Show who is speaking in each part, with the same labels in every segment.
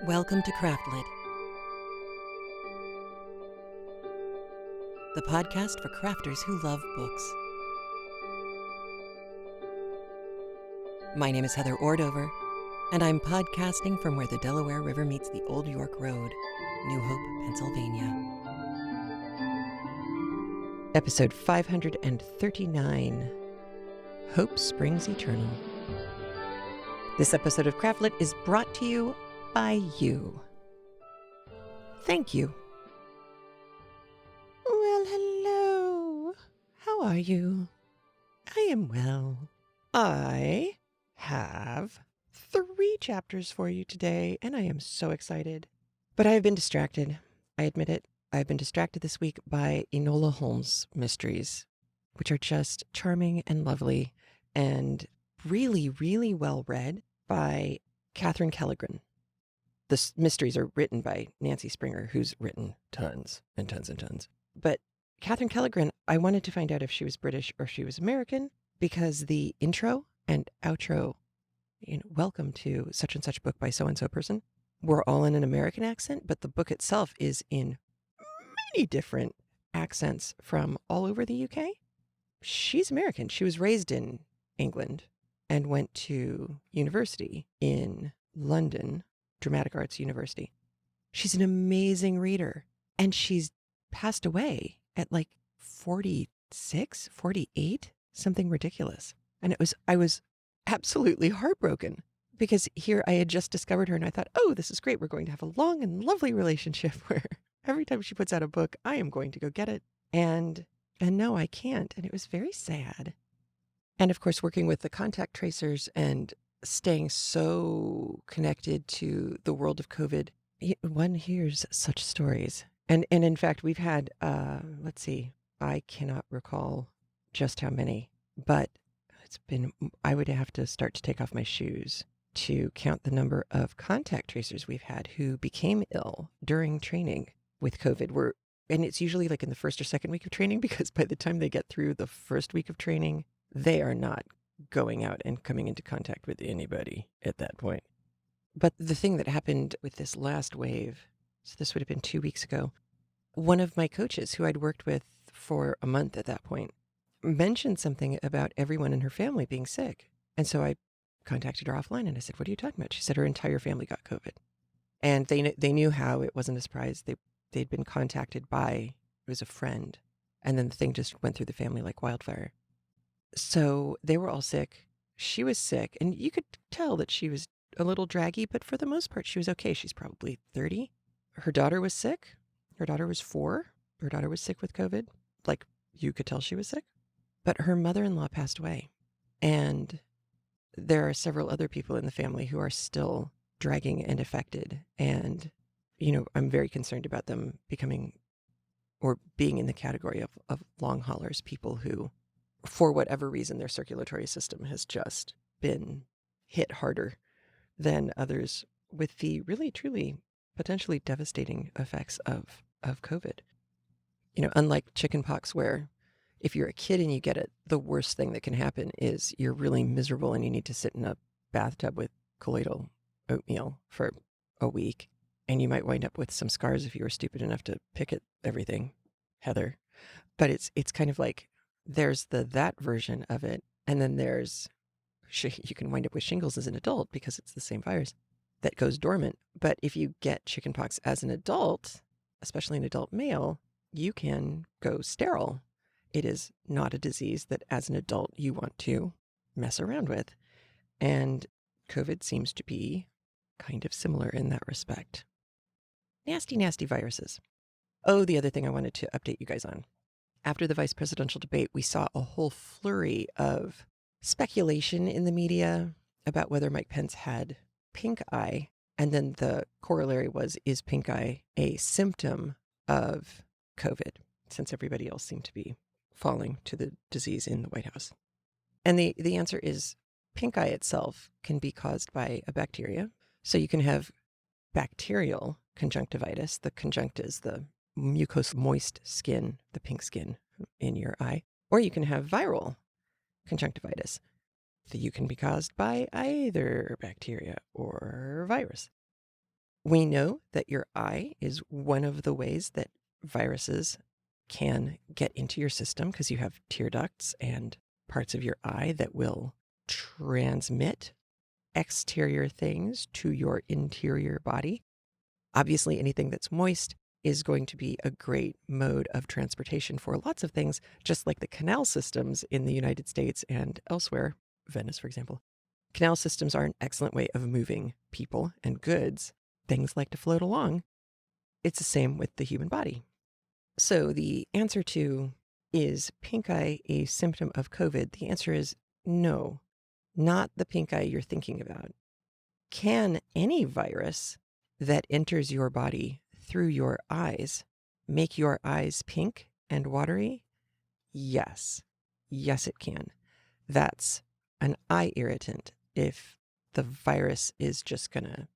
Speaker 1: Welcome to Craftlit, the podcast for crafters who love books. My name is Heather Ordover, and I'm podcasting from where the Delaware River meets the Old York Road, New Hope, Pennsylvania. Episode 539, Hope Springs Eternal. This episode of Craftlit is brought to you by you. Thank you. Well, hello. How are you? I am well. I have 3 chapters for you today, and I am so excited. But I have been distracted. I admit it. I've been distracted this week by Enola Holmes mysteries, which are just charming and lovely and really, really well read by Catherine Kellegren. The mysteries are written by Nancy Springer, who's written tons and tons and tons. But Catherine Kellegren, I wanted to find out if she was British or if she was American, because the intro and outro, welcome to such and such book by so-and-so person, were all in an American accent, but the book itself is in many different accents from all over the UK. She's American. She was raised in England and went to university in London, Dramatic Arts University. She's an amazing reader, and she's passed away at like 46, 48, something ridiculous. And I was absolutely heartbroken because here I had just discovered her and I thought, oh, this is great. We're going to have a long and lovely relationship where every time she puts out a book, I am going to go get it. And no, I can't. And it was very sad. And of course, working with the contact tracers and staying so connected to the world of COVID, one hears such stories. And in fact, we've had, let's see, I cannot recall just how many, but it's been, I would have to start to take off my shoes to count the number of contact tracers we've had who became ill during training with COVID. And it's usually like in the first or second week of training, because by the time they get through the first week of training, they are not going out and coming into contact with anybody at that point. But the thing that happened with this last wave, so this would have been 2 weeks ago, one of my coaches who I'd worked with for a month at that point mentioned something about everyone in her family being sick. And so I contacted her offline and I said, what are you talking about? She said her entire family got COVID. And they knew how. It wasn't a surprise. They'd been contacted by, it was a friend. And then the thing just went through the family like wildfire. So they were all sick. She was sick, and you could tell that she was a little draggy, but for the most part, she was okay. She's probably 30. Her daughter was sick. Her daughter was 4. Her daughter was sick with COVID. Like, you could tell she was sick. But her mother-in-law passed away. And there are several other people in the family who are still dragging and affected. And, I'm very concerned about them becoming or being in the category of long haulers, people who, for whatever reason, their circulatory system has just been hit harder than others with the really, truly, potentially devastating effects of COVID. Unlike chickenpox, where if you're a kid and you get it, the worst thing that can happen is you're really miserable and you need to sit in a bathtub with colloidal oatmeal for a week. And you might wind up with some scars if you were stupid enough to pick at everything, Heather. But it's kind of like, there's that version of it. And then you can wind up with shingles as an adult because it's the same virus that goes dormant. But if you get chickenpox as an adult, especially an adult male, you can go sterile. It is not a disease that as an adult you want to mess around with. And COVID seems to be kind of similar in that respect. Nasty, nasty viruses. Oh, the other thing I wanted to update you guys on. After the vice presidential debate, we saw a whole flurry of speculation in the media about whether Mike Pence had pink eye. And then the corollary was, is pink eye a symptom of COVID, since everybody else seemed to be falling to the disease in the White House? And the answer is, pink eye itself can be caused by a bacteria. So you can have bacterial conjunctivitis. The conjunct is the mucous moist skin, the pink skin in your eye. Or you can have viral conjunctivitis that you can be caused by either bacteria or virus. We know that your eye is one of the ways that viruses can get into your system because you have tear ducts and parts of your eye that will transmit exterior things to your interior body. Obviously, anything that's moist is going to be a great mode of transportation for lots of things, just like the canal systems in the United States and elsewhere, Venice, for example. Canal systems are an excellent way of moving people and goods. Things like to float along. It's the same with the human body. So the answer to, is pink eye a symptom of COVID? The answer is no, not the pink eye you're thinking about. Can any virus that enters your body through your eyes make your eyes pink and watery? Yes. Yes, it can. That's an eye irritant. If the virus is just going to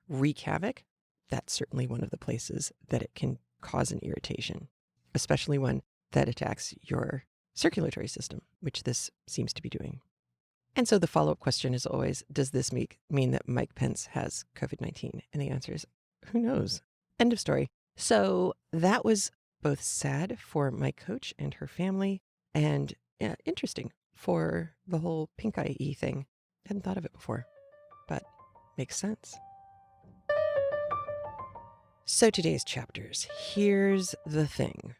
Speaker 1: wreak havoc, that's certainly one of the places that it can cause an irritation, especially one that attacks your circulatory system, which this seems to be doing. And so the follow-up question is always, does this mean that Mike Pence has COVID-19? And the answer is, who knows? End of story. So that was both sad for my coach and her family, and interesting for the whole pink eye thing. Hadn't thought of it before, but makes sense. So today's chapters. Here's the thing.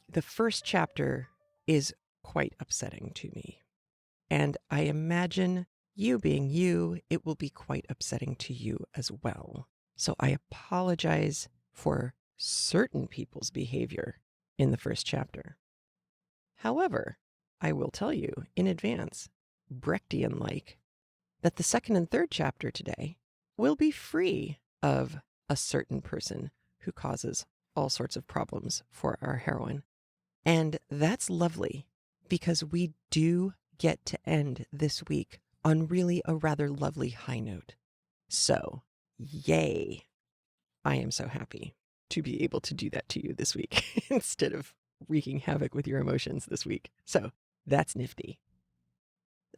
Speaker 1: The first chapter is quite upsetting to me. And I imagine, you being you, it will be quite upsetting to you as well. So I apologize for certain people's behavior in the first chapter. However, I will tell you in advance, Brechtian-like, that the second and third chapter today will be free of a certain person who causes all sorts of problems for our heroine. And that's lovely, because we do get to end this week on really a rather lovely high note. So, yay. I am so happy to be able to do that to you this week instead of wreaking havoc with your emotions this week. So, that's nifty.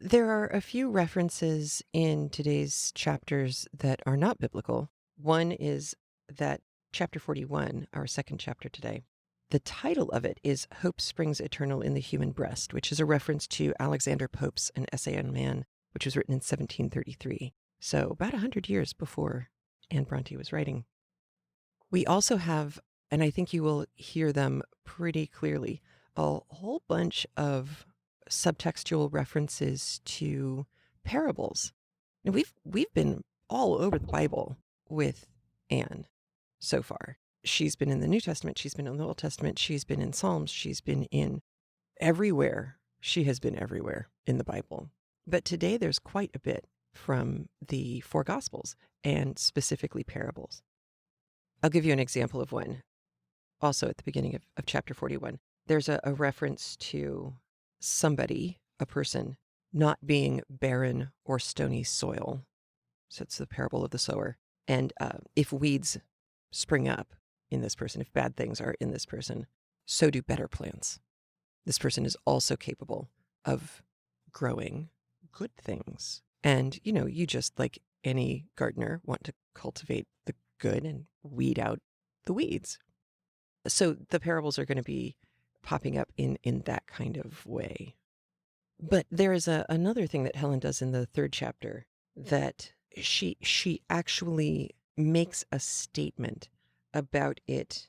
Speaker 1: There are a few references in today's chapters that are not biblical. One is that chapter 41, our second chapter today, the title of it is Hope Springs Eternal in the Human Breast, which is a reference to Alexander Pope's An Essay on Man, which was written in 1733. So about 100 years before Anne Bronte was writing. We also have, and I think you will hear them pretty clearly, a whole bunch of subtextual references to parables. And we've been all over the Bible with Anne so far. She's been in the New Testament, she's been in the Old Testament, she's been in Psalms, she's been in everywhere. She has been everywhere in the Bible. But today there's quite a bit from the four Gospels, and specifically parables. I'll give you an example of one. Also at the beginning of chapter 41, there's a reference to somebody, a person, not being barren or stony soil. So it's the parable of the sower. And if weeds spring up in this person, if bad things are in this person, so do better plants. This person is also capable of growing good things. And, you just, like any gardener, want to cultivate the good and weed out the weeds. So the parables are going to be popping up in that kind of way. But there is another thing that Helen does in the third chapter, that she actually makes a statement about it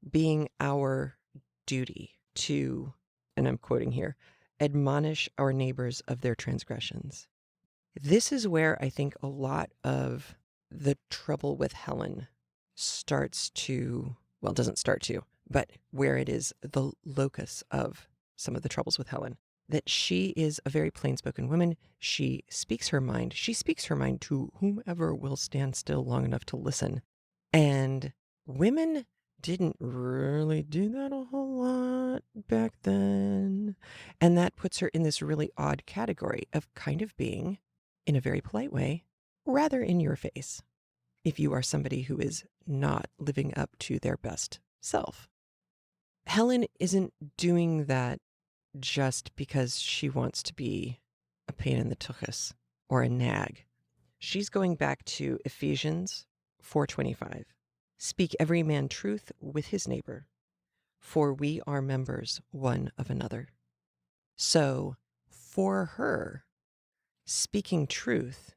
Speaker 1: being our duty to, and I'm quoting here, admonish our neighbors of their transgressions. This is where I think a lot of the trouble with Helen starts to, well, it doesn't start to, but where it is the locus of some of the troubles with Helen, that she is a very plain-spoken woman. She speaks her mind. She speaks her mind to whomever will stand still long enough to listen. And women didn't really do that a whole lot back then. And that puts her in this really odd category of kind of being, in a very polite way, rather in your face, if you are somebody who is not living up to their best self. Helen isn't doing that just because she wants to be a pain in the tuchus or a nag. She's going back to Ephesians 4:25. Speak every man truth with his neighbor, for we are members one of another. So, for her, speaking truth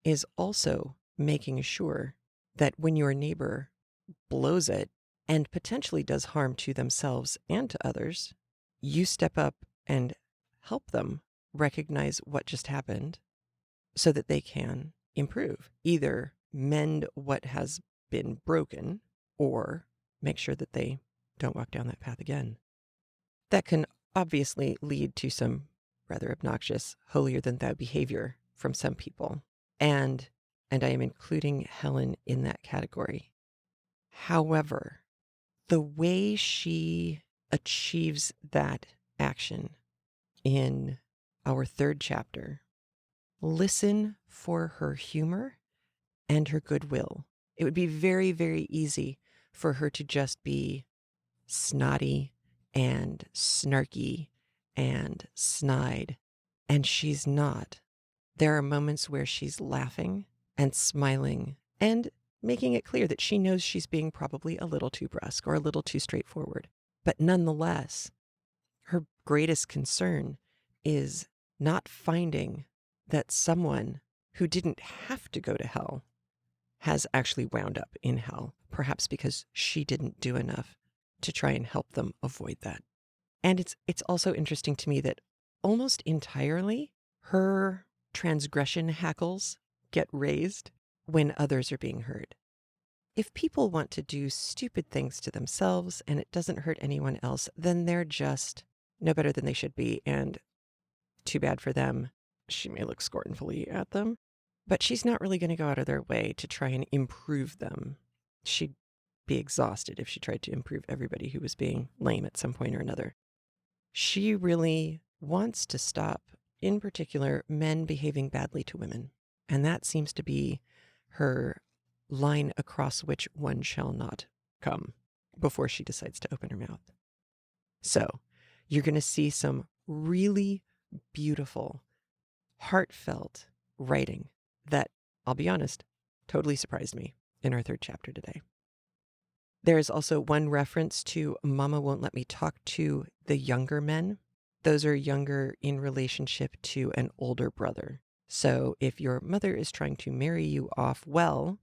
Speaker 1: is also making sure that when your neighbor blows it and potentially does harm to themselves and to others, you step up and help them recognize what just happened so that they can improve, either mend what has been broken or make sure that they don't walk down that path again. That can obviously lead to some rather obnoxious, holier than thou behavior from some people. And I am including Helen in that category. However, the way she achieves that action in our third chapter, listen for her humor and her goodwill. It would be very, very easy for her to just be snotty and snarky and snide, and she's not. There are moments where she's laughing and smiling and making it clear that she knows she's being probably a little too brusque or a little too straightforward. But nonetheless, her greatest concern is not finding that someone who didn't have to go to hell has actually wound up in hell, perhaps because she didn't do enough to try and help them avoid that. And it's also interesting to me that almost entirely her transgression hackles get raised when others are being hurt. If people want to do stupid things to themselves and it doesn't hurt anyone else, then they're just no better than they should be, and too bad for them. She may look scornfully at them, but she's not really going to go out of their way to try and improve them. She'd be exhausted if she tried to improve everybody who was being lame at some point or another. She really wants to stop, in particular, men behaving badly to women. And that seems to be her line across which one shall not come before she decides to open her mouth. So you're going to see some really beautiful, heartfelt writing that, I'll be honest, totally surprised me in our third chapter today. There is also one reference to Mama won't let me talk to the younger men. Those are younger in relationship to an older brother. So if your mother is trying to marry you off well,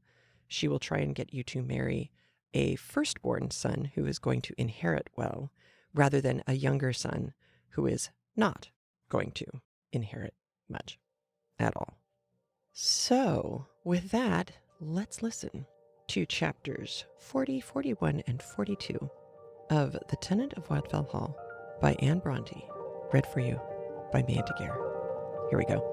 Speaker 1: she will try and get you to marry a firstborn son who is going to inherit well, rather than a younger son who is not going to inherit much at all. So with that, let's listen to chapters 40, 41, and 42 of The Tenant of Wildfell Hall by Anne Bronte, read for you by Mia Daguerre. Here we go.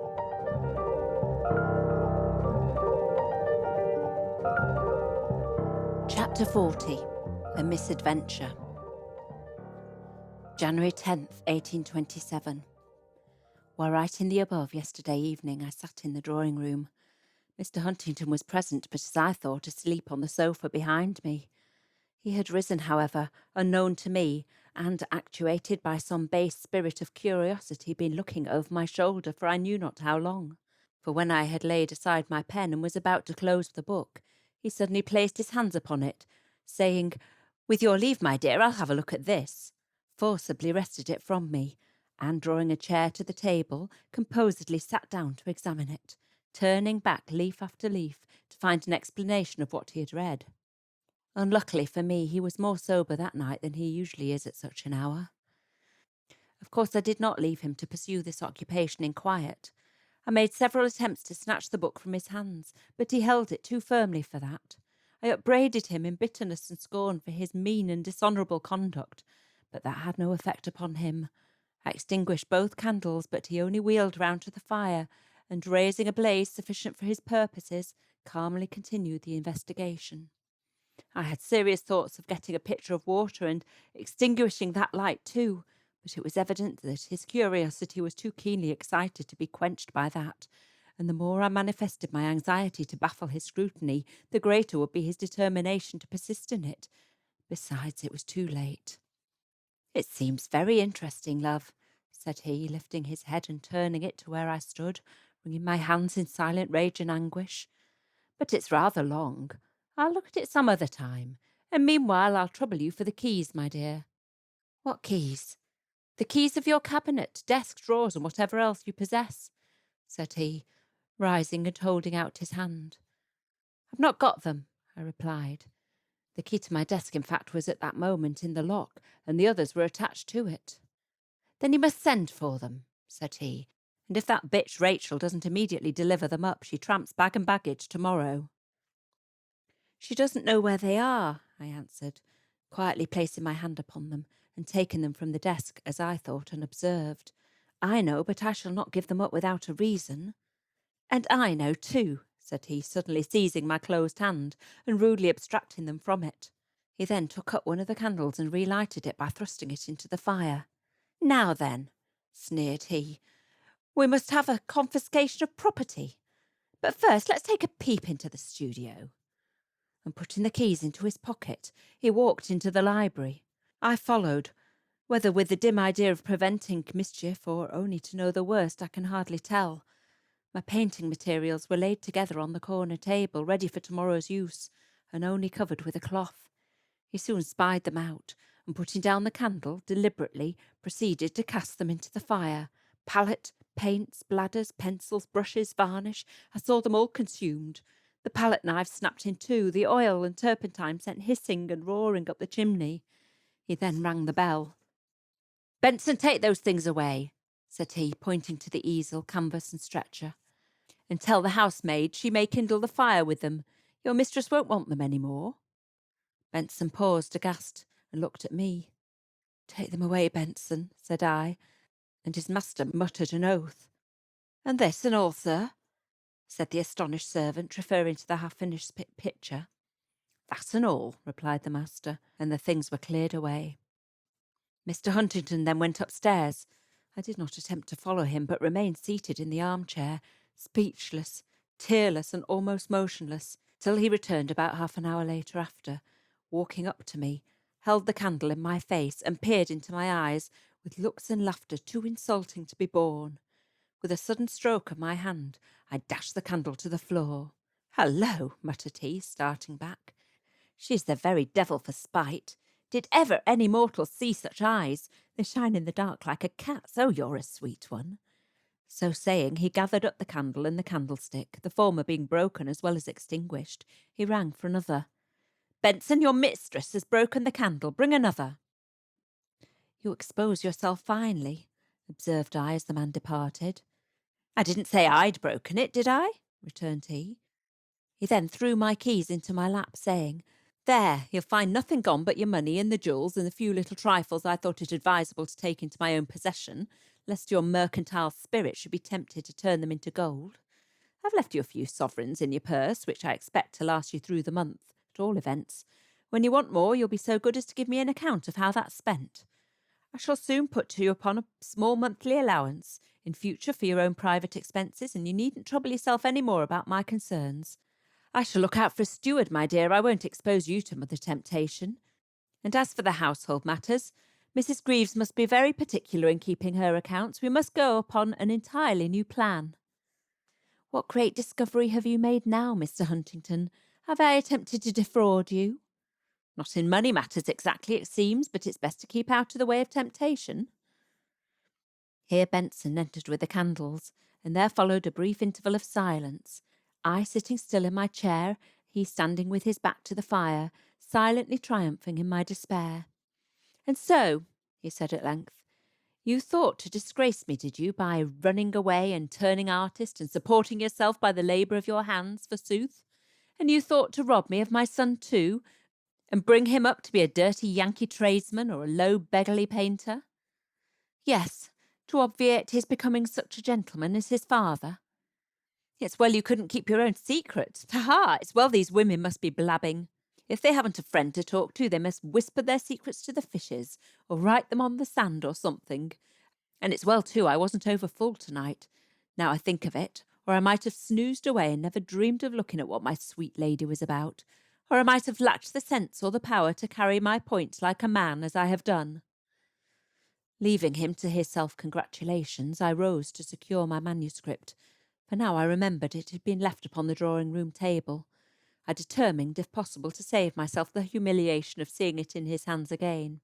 Speaker 2: Chapter 40, A Misadventure. January 10th, 1827. While writing the above yesterday evening, I sat in the drawing room. Mr. Huntington was present, but as I thought, asleep on the sofa behind me. He had risen, however, unknown to me, and, actuated by some base spirit of curiosity, been looking over my shoulder for I knew not how long. For when I had laid aside my pen and was about to close the book, he suddenly placed his hands upon it, saying, "With your leave, my dear, I'll have a look at this," forcibly wrested it from me, and drawing a chair to the table, composedly sat down to examine it, turning back leaf after leaf to find an explanation of what he had read. Unluckily for me, he was more sober that night than he usually is at such an hour. Of course, I did not leave him to pursue this occupation in quiet. I made several attempts to snatch the book from his hands, but he held it too firmly for that. I upbraided him in bitterness and scorn for his mean and dishonourable conduct, but that had no effect upon him. I extinguished both candles, but he only wheeled round to the fire, and raising a blaze sufficient for his purposes, calmly continued the investigation. I had serious thoughts of getting a pitcher of water and extinguishing that light too, but it was evident that his curiosity was too keenly excited to be quenched by that, and the more I manifested my anxiety to baffle his scrutiny, the greater would be his determination to persist in it. Besides, it was too late. "It seems very interesting, love," said he, lifting his head and turning it to where I stood, wringing my hands in silent rage and anguish. but it's rather long. I'll look at it some other time, and meanwhile I'll trouble you for the keys, my dear." "What keys?" "The keys of your cabinet, desk, drawers, and whatever else you possess," said he, rising and holding out his hand. "I've not got them," I replied. The key to my desk, in fact, was at that moment in the lock, and the others were attached to it. "Then you must send for them," said he, "and if that bitch Rachel doesn't immediately deliver them up, she tramps bag and baggage tomorrow." "She doesn't know where they are," I answered, quietly placing my hand upon them and taking them from the desk, as I thought, unobserved. "I know, but I shall not give them up without a reason." "And I know too," said he, suddenly seizing my closed hand and rudely abstracting them from it. He then took up one of the candles and relighted it by thrusting it into the fire. "Now then," sneered he, "we must have a confiscation of property. But first let's take a peep into the studio." And putting the keys into his pocket, he walked into the library. I followed, whether with the dim idea of preventing mischief or only to know the worst, I can hardly tell. My painting materials were laid together on the corner table, ready for tomorrow's use, and only covered with a cloth. He soon spied them out, and putting down the candle, deliberately proceeded to cast them into the fire. Palette, paints, bladders, pencils, brushes, varnish, I saw them all consumed. The palette knife snapped in two, the oil and turpentine sent hissing and roaring up the chimney. He then rang the bell. "Benson, take those things away," said he, pointing to the easel, canvas and stretcher, "and tell the housemaid she may kindle the fire with them. Your mistress won't want them any more." Benson paused aghast and looked at me. "Take them away, Benson," said I, and his master muttered an oath. "And this and all, sir?" said the astonished servant, referring to the half-finished picture. "That and all," replied the master, and the things were cleared away. Mr. Huntington then went upstairs. I did not attempt to follow him, but remained seated in the armchair, speechless, tearless, and almost motionless, till he returned about half an hour later after, walking up to me, held the candle in my face, and peered into my eyes with looks and laughter too insulting to be borne. With a sudden stroke of my hand, I dashed the candle to the floor. "Hallo," muttered he, starting back. "She's the very devil for spite. Did ever any mortal see such eyes? They shine in the dark like a cat's. Oh, you're a sweet one." So saying, he gathered up the candle and the candlestick, the former being broken as well as extinguished. He rang for another. "Benson, your mistress has broken the candle. Bring another." "You expose yourself finely," observed I as the man departed. "I didn't say I'd broken it, did I?" returned he. He then threw my keys into my lap, saying, "There, you'll find nothing gone but your money and the jewels and the few little trifles I thought it advisable to take into my own possession, lest your mercantile spirit should be tempted to turn them into gold. I've left you a few sovereigns in your purse, which I expect to last you through the month, at all events. When you want more, you'll be so good as to give me an account of how that's spent. I shall soon put you upon a small monthly allowance in future for your own private expenses, and you needn't trouble yourself any more about my concerns. I shall look out for a steward, my dear. I won't expose you to the temptation. And as for the household matters, Mrs. Greaves must be very particular in keeping her accounts. We must go upon an entirely new plan." "What great discovery have you made now, Mr. Huntington? Have I attempted to defraud you?" "Not in money matters exactly, it seems, but it's best to keep out of the way of temptation." Here Benson entered with the candles, and there followed a brief interval of silence, I sitting still in my chair, he standing with his back to the fire, silently triumphing in my despair. "And so," he said at length, "you thought to disgrace me, did you, by running away and turning artist and supporting yourself by the labour of your hands, forsooth? And you thought to rob me of my son too, and bring him up to be a dirty Yankee tradesman or a low beggarly painter? Yes, to obviate his becoming such a gentleman as his father. It's well you couldn't keep your own secret. Ha! It's well these women must be blabbing. If they haven't a friend to talk to, they must whisper their secrets to the fishes, or write them on the sand or something. And it's well, too, I wasn't over full tonight, now I think of it, or I might have snoozed away and never dreamed of looking at what my sweet lady was about, or I might have lacked the sense or the power to carry my point like a man, as I have done." Leaving him to his self-congratulations, I rose to secure my manuscript, for now I remembered it had been left upon the drawing-room table, I determined, if possible, to save myself the humiliation of seeing it in his hands again.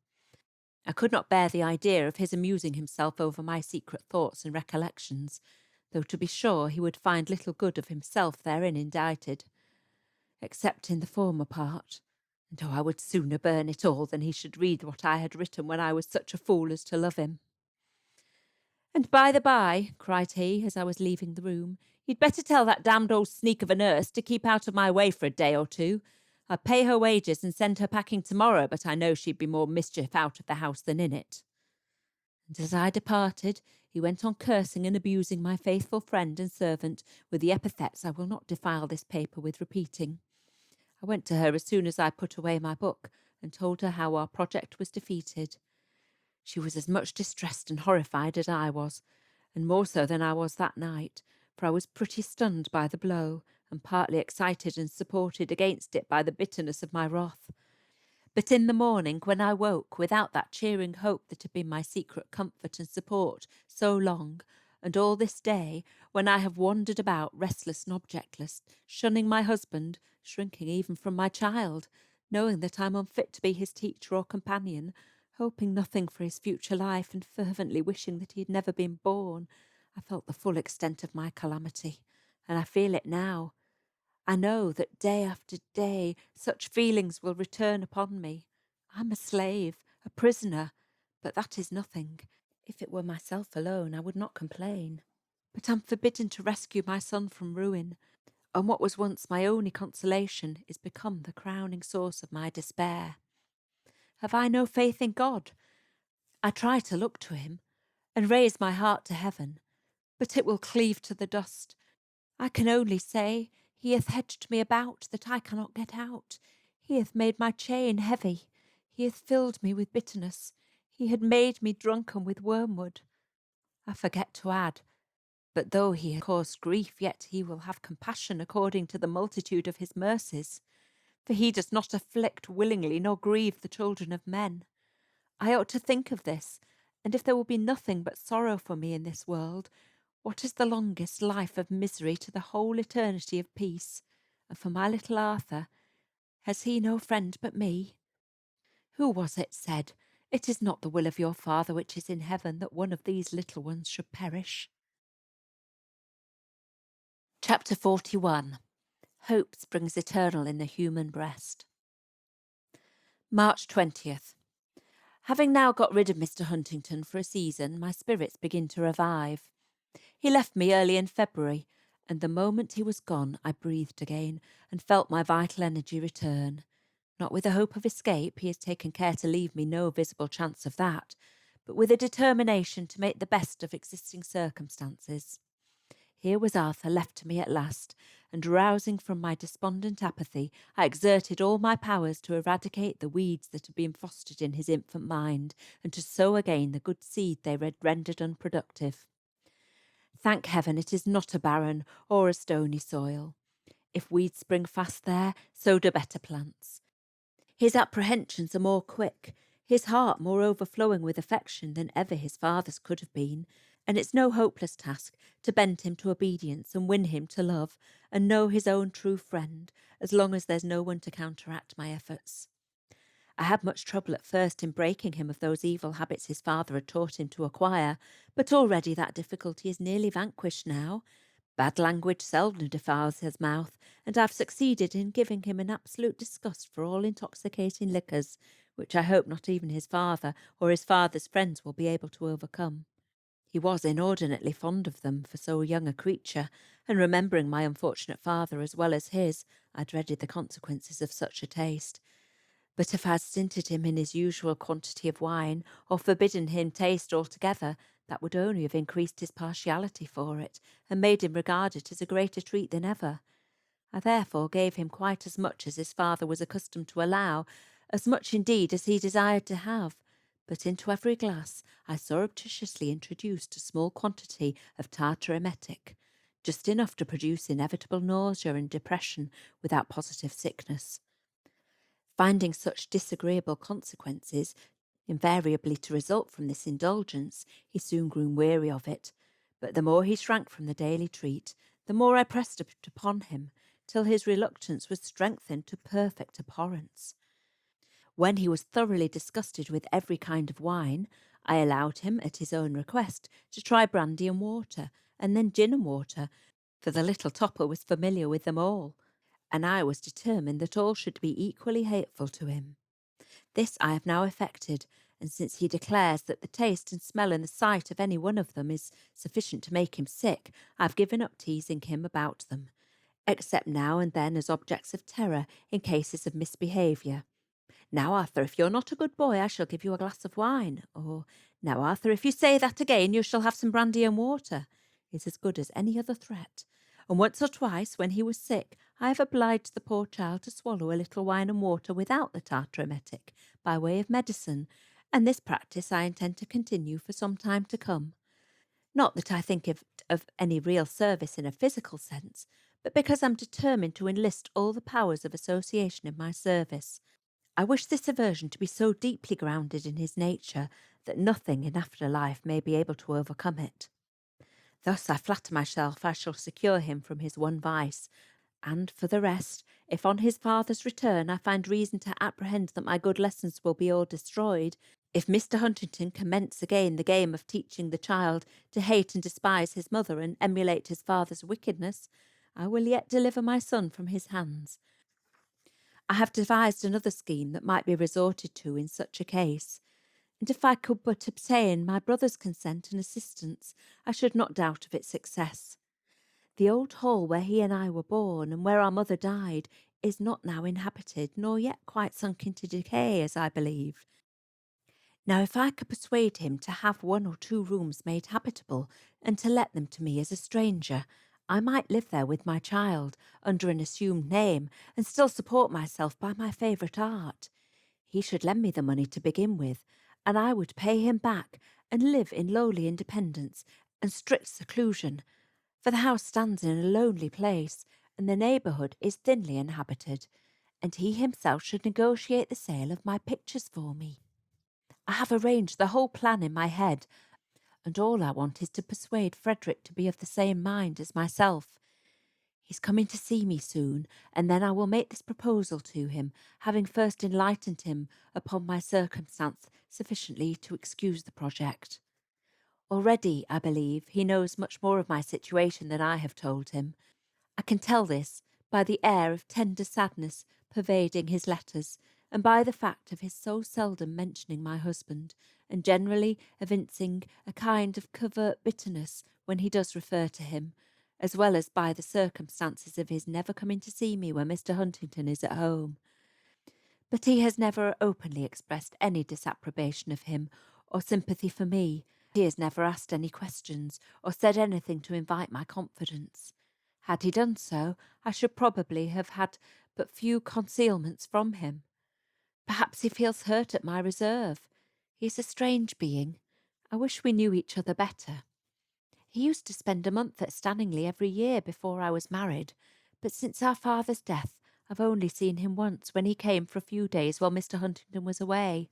Speaker 2: I could not bear the idea of his amusing himself over my secret thoughts and recollections, though to be sure he would find little good of himself therein indicted, except in the former part. And I would sooner burn it all than he should read what I had written when I was such a fool as to love him. "And by the by," cried he, as I was leaving the room, "you'd better tell that damned old sneak of a nurse to keep out of my way for a day or two. I'd pay her wages and send her packing tomorrow, but I know she'd be more mischief out of the house than in it." And as I departed, he went on cursing and abusing my faithful friend and servant with the epithets I will not defile this paper with repeating. I went to her as soon as I put away my book, and told her how our project was defeated. She was as much distressed and horrified as I was, and more so than I was that night, for I was pretty stunned by the blow, and partly excited and supported against it by the bitterness of my wrath. But in the morning, when I woke, without that cheering hope that had been my secret comfort and support so long, and all this day, when I have wandered about restless and objectless, shunning my husband, shrinking even from my child, knowing that I am unfit to be his teacher or companion, hoping nothing for his future life, and fervently wishing that he had never been born, I felt the full extent of my calamity, and I feel it now. I know that day after day such feelings will return upon me. I'm a slave, a prisoner, but that is nothing. If it were myself alone, I would not complain. But I'm forbidden to rescue my son from ruin, and what was once my only consolation is become the crowning source of my despair. Have I no faith in God? I try to look to him, and raise my heart to heaven, but it will cleave to the dust. I can only say, He hath hedged me about, that I cannot get out. He hath made my chain heavy. He hath filled me with bitterness. He had made me drunken with wormwood. I forget to add, but though he hath caused grief, yet he will have compassion according to the multitude of his mercies. For he does not afflict willingly, nor grieve the children of men. I ought to think of this, and if there will be nothing but sorrow for me in this world, what is the longest life of misery to the whole eternity of peace? And for my little Arthur, has he no friend but me? Who was it said, "It is not the will of your Father which is in heaven that one of these little ones should perish"? Chapter 41. Hope springs eternal in the human breast. March 20th. Having now got rid of Mr. Huntington for a season, my spirits begin to revive. He left me early in February, and the moment he was gone I breathed again, and felt my vital energy return. Not with a hope of escape, he has taken care to leave me no visible chance of that, but with a determination to make the best of existing circumstances. Here was Arthur left to me at last, and rousing from my despondent apathy, I exerted all my powers to eradicate the weeds that had been fostered in his infant mind, and to sow again the good seed they had rendered unproductive. Thank heaven it is not a barren or a stony soil. If weeds spring fast there, so do better plants. His apprehensions are more quick, his heart more overflowing with affection than ever his father's could have been, and it's no hopeless task to bend him to obedience and win him to love and know his own true friend, as long as there's no one to counteract my efforts. I had much trouble at first in breaking him of those evil habits his father had taught him to acquire, but already that difficulty is nearly vanquished now. Bad language seldom defiles his mouth, and I've succeeded in giving him an absolute disgust for all intoxicating liquors, which I hope not even his father or his father's friends will be able to overcome. He was inordinately fond of them for so young a creature, and remembering my unfortunate father as well as his, I dreaded the consequences of such a taste. But if I had stinted him in his usual quantity of wine, or forbidden him taste altogether, that would only have increased his partiality for it, and made him regard it as a greater treat than ever. I therefore gave him quite as much as his father was accustomed to allow, as much indeed as he desired to have, but into every glass I surreptitiously introduced a small quantity of tartar emetic, just enough to produce inevitable nausea and depression without positive sickness. Finding such disagreeable consequences invariably to result from this indulgence, he soon grew weary of it, but the more he shrank from the daily treat, the more I pressed it upon him, till his reluctance was strengthened to perfect abhorrence. When he was thoroughly disgusted with every kind of wine, I allowed him, at his own request, to try brandy and water, and then gin and water, for the little topper was familiar with them all, and I was determined that all should be equally hateful to him. This I have now effected, and since he declares that the taste and smell and the sight of any one of them is sufficient to make him sick, I have given up teasing him about them, except now and then as objects of terror in cases of misbehaviour. "Now, Arthur, if you're not a good boy, I shall give you a glass of wine," or "Now, Arthur, if you say that again, you shall have some brandy and water," is as good as any other threat. And once or twice, when he was sick, I have obliged the poor child to swallow a little wine and water without the tartar emetic, by way of medicine, and this practice I intend to continue for some time to come. Not that I think of any real service in a physical sense, but because I'm determined to enlist all the powers of association in my service. I wish this aversion to be so deeply grounded in his nature that nothing in after life may be able to overcome it. Thus I flatter myself I shall secure him from his one vice, and for the rest, if on his father's return I find reason to apprehend that my good lessons will be all destroyed, if Mr. Huntington commence again the game of teaching the child to hate and despise his mother and emulate his father's wickedness, I will yet deliver my son from his hands. I have devised another scheme that might be resorted to in such a case, and if I could but obtain my brother's consent and assistance, I should not doubt of its success. The old hall where he and I were born, and where our mother died, is not now inhabited, nor yet quite sunk into decay, as I believe. Now, if I could persuade him to have 1 or 2 rooms made habitable, and to let them to me as a stranger, I might live there with my child, under an assumed name, and still support myself by my favourite art. He should lend me the money to begin with, and I would pay him back, and live in lowly independence and strict seclusion, for the house stands in a lonely place, and the neighbourhood is thinly inhabited, and he himself should negotiate the sale of my pictures for me. I have arranged the whole plan in my head, and all I want is to persuade Frederick to be of the same mind as myself. He's coming to see me soon, and then I will make this proposal to him, having first enlightened him upon my circumstance sufficiently to excuse the project. Already, I believe, he knows much more of my situation than I have told him. I can tell this by the air of tender sadness pervading his letters, and by the fact of his so seldom mentioning my husband, and generally evincing a kind of covert bitterness when he does refer to him, as well as by the circumstances of his never coming to see me when Mr. Huntington is at home. But he has never openly expressed any disapprobation of him, or sympathy for me. He has never asked any questions, or said anything to invite my confidence. Had he done so, I should probably have had but few concealments from him. Perhaps he feels hurt at my reserve. He is a strange being. I wish we knew each other better. He used to spend a month at Stanningley every year before I was married, but since our father's death I've only seen him once, when he came for a few days while Mr. Huntington was away.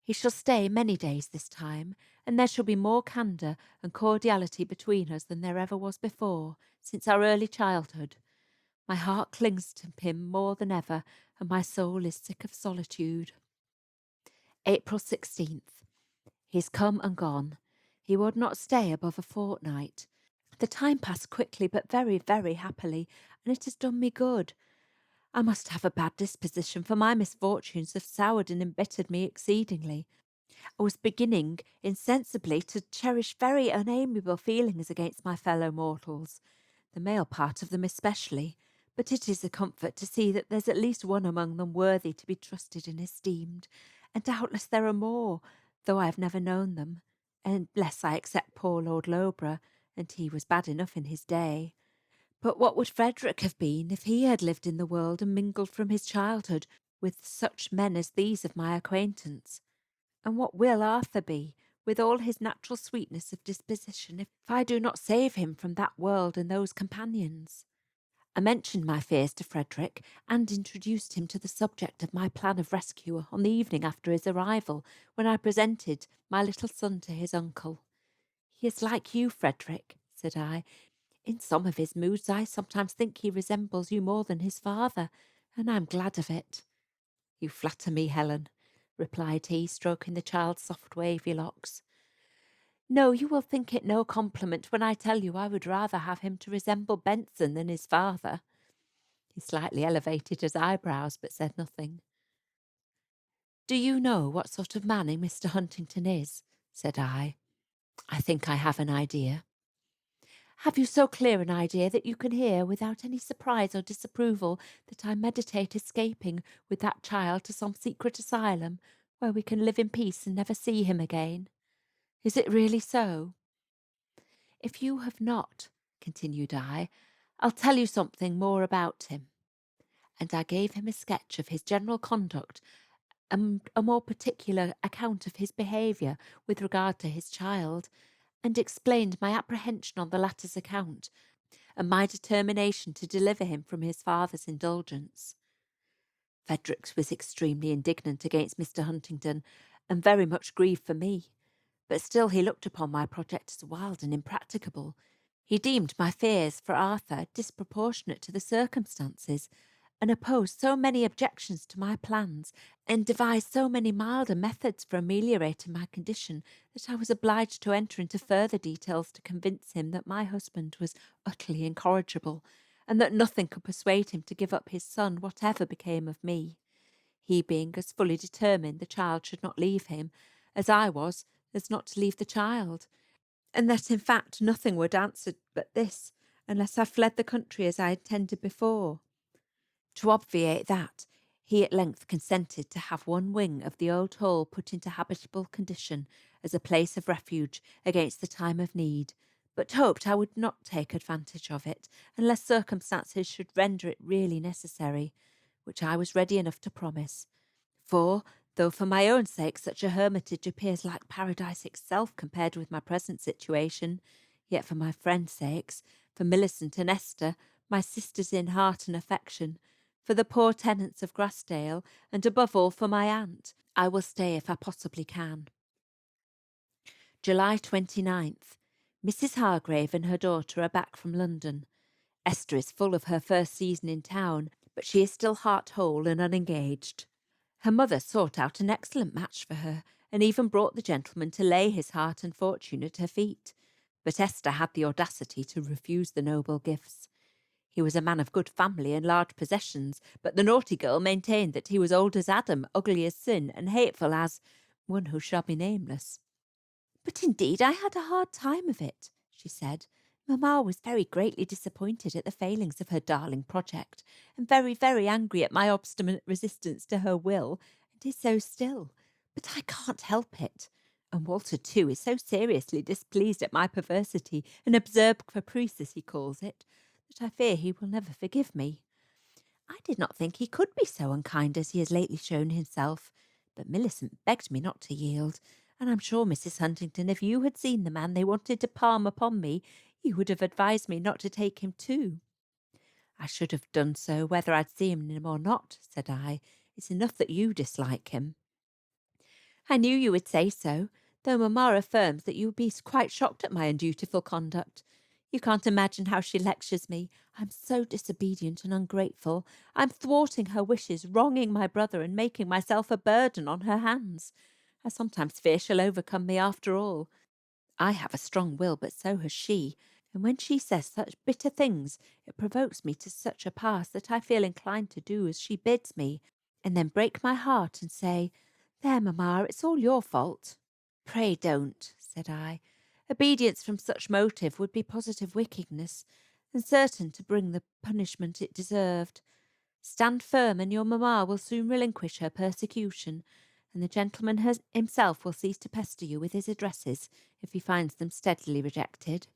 Speaker 2: He shall stay many days this time, and there shall be more candour and cordiality between us than there ever was before, since our early childhood. My heart clings to him more than ever, and my soul is sick of solitude. April 16th. He is come and gone. He would not stay above a fortnight. The time passed quickly, but very, very happily, and it has done me good. I must have a bad disposition, for my misfortunes have soured and embittered me exceedingly. I was beginning insensibly to cherish very unamiable feelings against my fellow mortals, the male part of them especially, but it is a comfort to see that there's at least one among them worthy to be trusted and esteemed, and doubtless there are more, though I have never known them, unless I except poor Lord Loughborough, and he was bad enough in his day. But what would Frederick have been if he had lived in the world and mingled from his childhood with such men as these of my acquaintance? And what will Arthur be, with all his natural sweetness of disposition, if I do not save him from that world and those companions? I mentioned my fears to Frederick, and introduced him to the subject of my plan of rescue on the evening after his arrival, when I presented my little son to his uncle. "He is like you, Frederick," said I, In some of his moods, I sometimes think he resembles you more than his father, and I'm glad of it." "You flatter me, Helen," replied he, stroking the child's soft wavy locks. "No, you will think it no compliment when I tell you I would rather have him to resemble Benson than his father." He slightly elevated his eyebrows, but said nothing. "Do you know what sort of man Mr. Huntington is?" said I. "I think I have an idea." "Have you so clear an idea that you can hear, without any surprise or disapproval, that I meditate escaping with that child to some secret asylum, where we can live in peace and never see him again? Is it really so?" "If you have not," continued I, "I'll tell you something more about him." And I gave him a sketch of his general conduct, and a more particular account of his behaviour with regard to his child, and explained my apprehension on the latter's account, and my determination to deliver him from his father's indulgence. Fredericks was extremely indignant against Mr. Huntington, and very much grieved for me, but still he looked upon my project as wild and impracticable. He deemed my fears for Arthur disproportionate to the circumstances, and opposed so many objections to my plans, and devised so many milder methods for ameliorating my condition, that I was obliged to enter into further details to convince him that my husband was utterly incorrigible, and that nothing could persuade him to give up his son, whatever became of me, he being as fully determined the child should not leave him, as I was as not to leave the child, and that in fact nothing would answer but this, unless I fled the country as I intended before. To obviate that, he at length consented to have one wing of the old hall put into habitable condition as a place of refuge against the time of need, but hoped I would not take advantage of it unless circumstances should render it really necessary, which I was ready enough to promise. For, though for my own sake such a hermitage appears like paradise itself compared with my present situation, yet for my friends' sakes, for Millicent and Esther, my sisters in heart and affection, for the poor tenants of Grassdale, and above all for my aunt, I will stay if I possibly can. July 29th. Mrs. Hargrave and her daughter are back from London. Esther is full of her first season in town, but she is still heart-whole and unengaged. Her mother sought out an excellent match for her, and even brought the gentleman to lay his heart and fortune at her feet. But Esther had the audacity to refuse the noble gifts. He was a man of good family and large possessions, but the naughty girl maintained that he was old as Adam, ugly as sin, and hateful as one who shall be nameless. "But indeed I had a hard time of it," she said. "Mamma was very greatly disappointed at the failings of her darling project, and very, very angry at my obstinate resistance to her will, and is so still. But I can't help it. And Walter, too, is so seriously displeased at my perversity and absurd caprice, as he calls it, that I fear he will never forgive me. I did not think he could be so unkind as he has lately shown himself, but Millicent begged me not to yield, and I'm sure, Mrs. Huntington, if you had seen the man they wanted to palm upon me, you would have advised me not to take him too." "I should have done so, whether I'd seen him or not," said I. "It's enough that you dislike him." "I knew you would say so, though mamma affirms that you would be quite shocked at my undutiful conduct. You can't imagine how she lectures me. I'm so disobedient and ungrateful. I'm thwarting her wishes, wronging my brother, and making myself a burden on her hands. I sometimes fear she'll overcome me after all. I have a strong will, but so has she, and when she says such bitter things, it provokes me to such a pass that I feel inclined to do as she bids me, and then break my heart and say, 'There, mamma, it's all your fault.'" "Pray don't," said I. "Obedience from such motive would be positive wickedness, and certain to bring the punishment it deserved. Stand firm, and your mamma will soon relinquish her persecution, and the gentleman himself will cease to pester you with his addresses, if he finds them steadily rejected."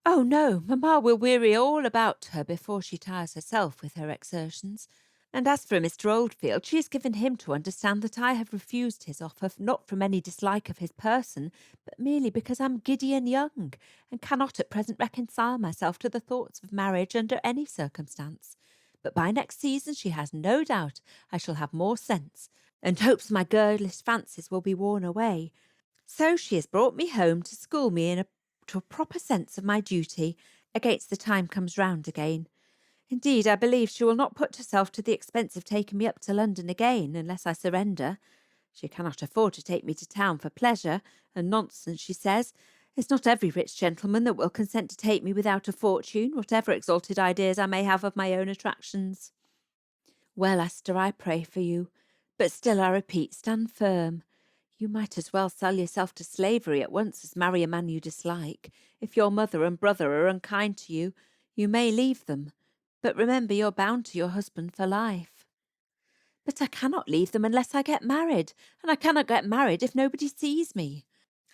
Speaker 2: "Oh no, mamma will weary all about her before she tires herself with her exertions. And as for Mr. Oldfield, she has given him to understand that I have refused his offer, not from any dislike of his person, but merely because I'm giddy and young, and cannot at present reconcile myself to the thoughts of marriage under any circumstance. But by next season she has no doubt I shall have more sense, and hopes my girlish fancies will be worn away. So she has brought me home to school me to a proper sense of my duty, against the time comes round again. Indeed, I believe she will not put herself to the expense of taking me up to London again, unless I surrender. She cannot afford to take me to town for pleasure, and nonsense, she says. It's not every rich gentleman that will consent to take me without a fortune, whatever exalted ideas I may have of my own attractions. Well, Esther, I pray for you, but still I repeat, stand firm. You might as well sell yourself to slavery at once as marry a man you dislike. If your mother and brother are unkind to you, you may leave them, but remember you're bound to your husband for life. But I cannot leave them unless I get married, and I cannot get married if nobody sees me.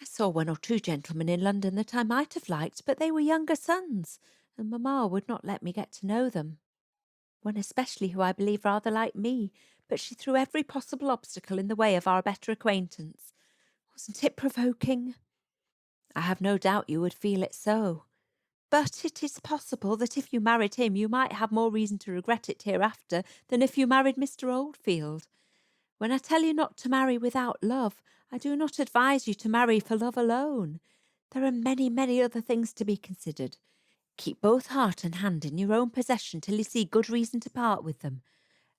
Speaker 2: I saw one or two gentlemen in London that I might have liked, but they were younger sons, and mamma would not let me get to know them. One especially who I believe rather like me, but she threw every possible obstacle in the way of our better acquaintance. Wasn't it provoking? I have no doubt you would feel it so. But it is possible that if you married him you might have more reason to regret it hereafter than if you married Mr. Oldfield. When I tell you not to marry without love, I do not advise you to marry for love alone. There are many, many other things to be considered. Keep both heart and hand in your own possession till you see good reason to part with them.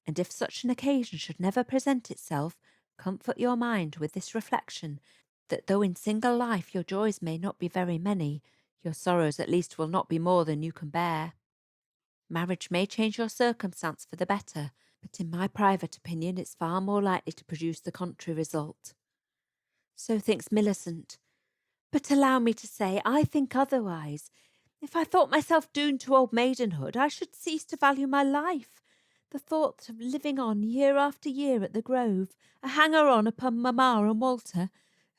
Speaker 2: And if such an occasion should never present itself, comfort your mind with this reflection, that though in single life your joys may not be very many, your sorrows at least will not be more than you can bear. Marriage may change your circumstance for the better, but in my private opinion it's far more likely to produce the contrary result. So thinks Millicent. But allow me to say, I think otherwise. If I thought myself doomed to old maidenhood, I should cease to value my life. The thought of living on year after year at the Grove, a hanger-on upon mamma and Walter,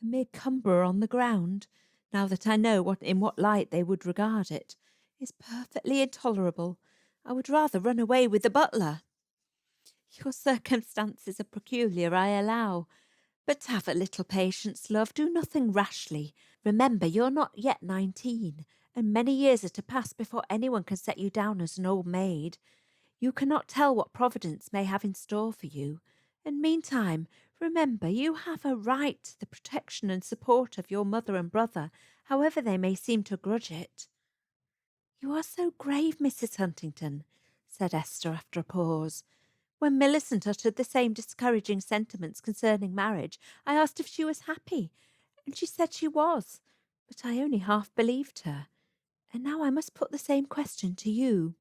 Speaker 2: a mere cumberer on the ground, now that I know in what light they would regard it, is perfectly intolerable. I would rather run away with the butler. Your circumstances are peculiar, I allow. But have a little patience, love. Do nothing rashly. Remember, you're not yet 19, and many years are to pass before anyone can set you down as an old maid. You cannot tell what Providence may have in store for you. And meantime, remember, you have a right to the protection and support of your mother and brother, however they may seem to grudge it. You are so grave, Mrs. Huntington, said Esther after a pause. When Millicent uttered the same discouraging sentiments concerning marriage, I asked if she was happy, and she said she was, but I only half believed her. And now I must put the same question to you.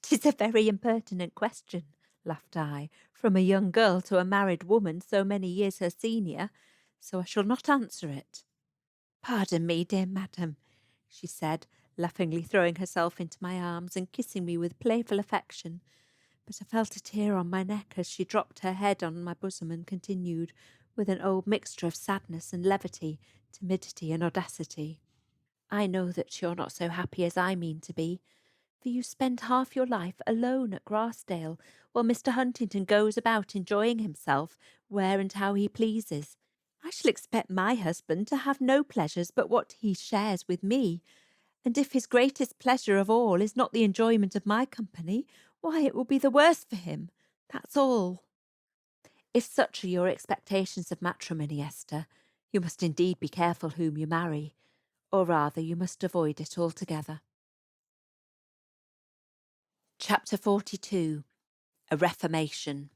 Speaker 2: It is a very impertinent question, laughed I, from a young girl to a married woman so many years her senior, so I shall not answer it. Pardon me, dear madam, she said, laughingly throwing herself into my arms and kissing me with playful affection. But I felt a tear on my neck as she dropped her head on my bosom and continued, with an old mixture of sadness and levity, timidity and audacity. I know that you're not so happy as I mean to be, for you spend half your life alone at Grassdale, while Mr. Huntington goes about enjoying himself where and how he pleases. I shall expect my husband to have no pleasures but what he shares with me, and if his greatest pleasure of all is not the enjoyment of my company, why, it will be the worse for him. That's all. If such are your expectations of matrimony, Esther, you must indeed be careful whom you marry, or rather you must avoid it altogether. Chapter 42. A Reformation.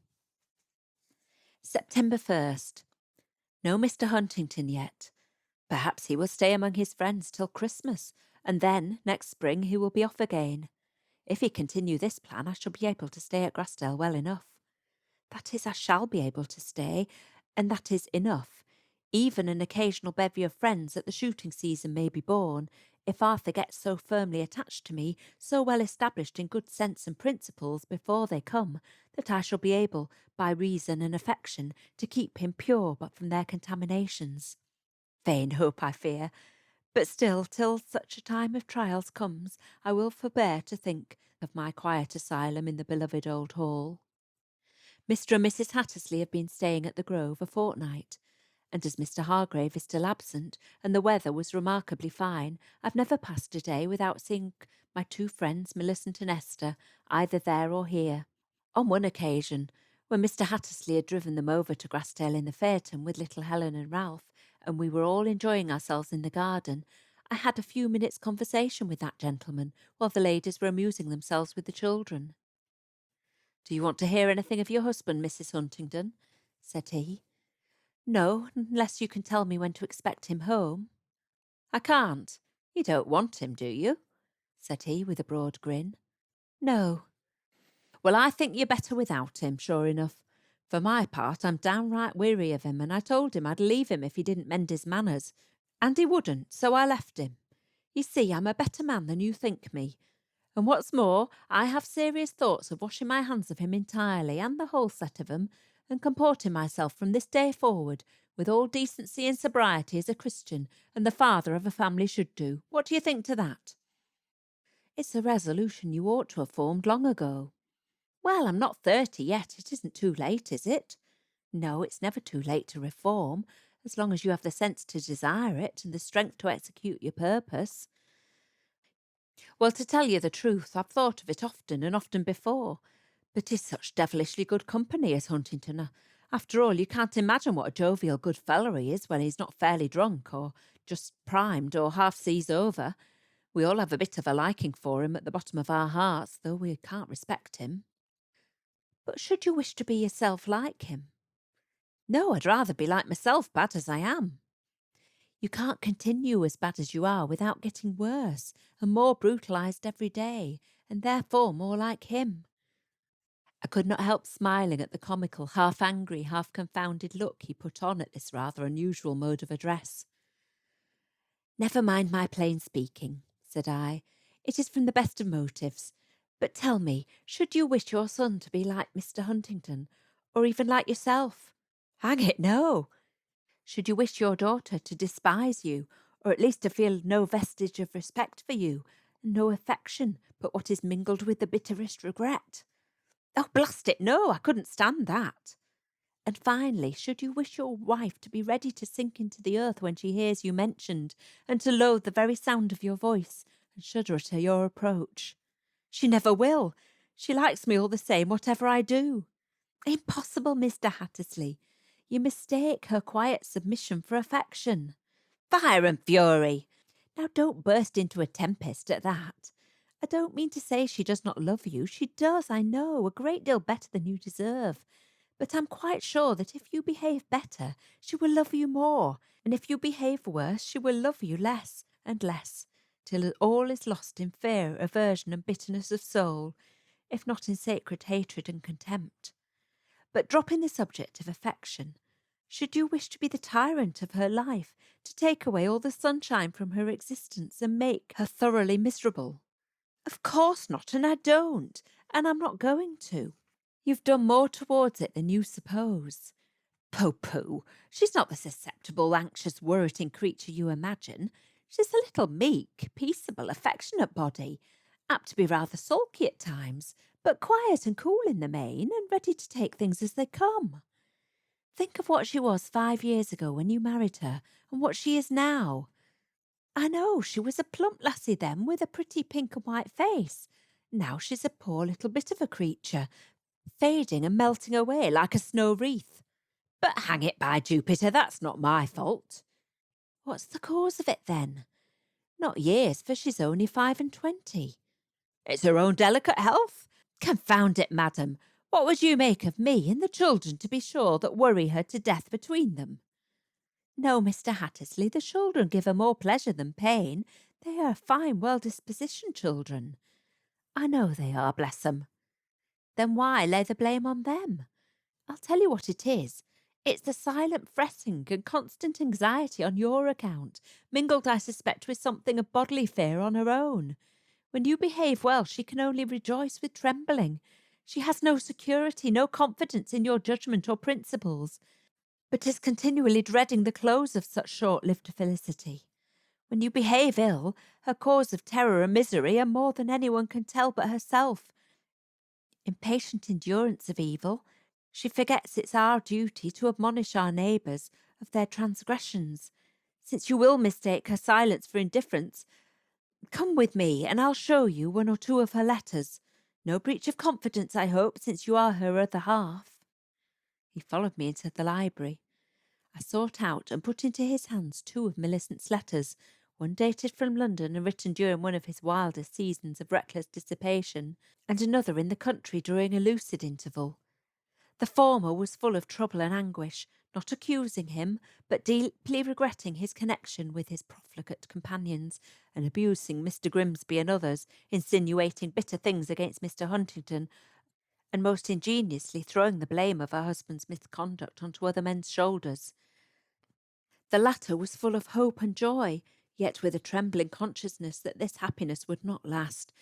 Speaker 2: September 1st. No Mr. Huntington yet. Perhaps he will stay among his friends till Christmas, and then, next spring, he will be off again. If he continue this plan, I shall be able to stay at Grassdale well enough. That is, I shall be able to stay, and that is enough. Even an occasional bevy of friends at the shooting season may be borne, if Arthur gets so firmly attached to me, so well established in good sense and principles before they come, that I shall be able, by reason and affection, to keep him pure but from their contaminations. Vain hope, I fear. But still, till such a time of trials comes, I will forbear to think of my quiet asylum in the beloved old hall. Mr. and Mrs. Hattersley have been staying at the Grove a fortnight, and as Mr. Hargrave is still absent, and the weather was remarkably fine, I've never passed a day without seeing my two friends, Millicent and Esther, either there or here. On one occasion, when Mr. Hattersley had driven them over to Grassdale in the phaeton with little Helen and Ralph, and we were all enjoying ourselves in the garden, I had a few minutes' conversation with that gentleman while the ladies were amusing themselves with the children. Do you want to hear anything of your husband, Mrs. Huntingdon? Said he. No, unless you can tell me when to expect him home. I can't. You don't want him, do you? Said he with a broad grin. No. Well, I think you're better without him, sure enough. For my part, I'm downright weary of him, and I told him I'd leave him if he didn't mend his manners. And he wouldn't, so I left him. You see, I'm a better man than you think me. And what's more, I have serious thoughts of washing my hands of him entirely, and the whole set of 'em, and comporting myself from this day forward with all decency and sobriety as a Christian and the father of a family should do. What do you think to that? It's a resolution you ought to have formed long ago. Well, I'm not 30 yet. It isn't too late, is it? No, it's never too late to reform, as long as you have the sense to desire it and the strength to execute your purpose. Well, to tell you the truth, I've thought of it often and often before, but 'tis such devilishly good company as Huntington. After all, you can't imagine what a jovial good fellow he is when he's not fairly drunk, or just primed, or half seas over. We all have a bit of a liking for him at the bottom of our hearts, though we can't respect him. But should you wish to be yourself like him? No, I'd rather be like myself, bad as I am. You can't continue as bad as you are without getting worse and more brutalized every day, and therefore more like him. I could not help smiling at the comical, half angry, half confounded look he put on at this rather unusual mode of address. Never mind my plain speaking, said I. It is from the best of motives. But tell me, should you wish your son to be like Mr. Huntington, or even like yourself? Hang it, no. Should you wish your daughter to despise you, or at least to feel no vestige of respect for you, and no affection but what is mingled with the bitterest regret? Oh, blast it, no, I couldn't stand that. And finally, should you wish your wife to be ready to sink into the earth when she hears you mentioned, and to loathe the very sound of your voice, and shudder at your approach? She never will. She likes me all the same, whatever I do. Impossible, Mr. Hattersley. You mistake her quiet submission for affection. Fire and fury! Now don't burst into a tempest at that. I don't mean to say she does not love you. She does, I know, a great deal better than you deserve. But I'm quite sure that if you behave better, she will love you more, and if you behave worse, she will love you less and less, till all is lost in fear, aversion, and bitterness of soul, if not in sacred hatred and contempt. But dropping the subject of affection, should you wish to be the tyrant of her life, to take away all the sunshine from her existence and make her thoroughly miserable? Of course not, and I don't, and I'm not going to. You've done more towards it than you suppose. Pooh, pooh, she's not the susceptible, anxious, worriting creature you imagine. She's a little meek, peaceable, affectionate body, apt to be rather sulky at times, but quiet and cool in the main, and ready to take things as they come. Think of what she was 5 years ago when you married her, and what she is now. I know, she was a plump lassie then, with a pretty pink and white face. Now she's a poor little bit of a creature, fading and melting away like a snow wreath. But hang it, by Jupiter, that's not my fault. What's the cause of it, then? Not years, for she's only 25. It's her own delicate health. Confound it, madam, what would you make of me and the children, to be sure, that worry her to death between them? No, Mr. Hattersley, the children give her more pleasure than pain. They are fine, well-dispositioned children. I know they are, bless 'em. Then why lay the blame on them? I'll tell you what it is. It's the silent fretting and constant anxiety on your account, mingled, I suspect, with something of bodily fear on her own. When you behave well, she can only rejoice with trembling. She has no security, no confidence in your judgment or principles, but is continually dreading the close of such short-lived felicity. When you behave ill, her cause of terror and misery are more than anyone can tell but herself. Impatient endurance of evil, she forgets it's our duty to admonish our neighbours of their transgressions. Since you will mistake her silence for indifference, come with me, and I'll show you one or two of her letters. No breach of confidence, I hope, since you are her other half. He followed me into the library. I sought out and put into his hands two of Millicent's letters, one dated from London and written during one of his wildest seasons of reckless dissipation, and another in the country during a lucid interval. The former was full of trouble and anguish, not accusing him, but deeply regretting his connection with his profligate companions, and abusing Mr. Grimsby and others, insinuating bitter things against Mr. Huntington, and most ingeniously throwing the blame of her husband's misconduct onto other men's shoulders. The latter was full of hope and joy, yet with a trembling consciousness that this happiness would not last,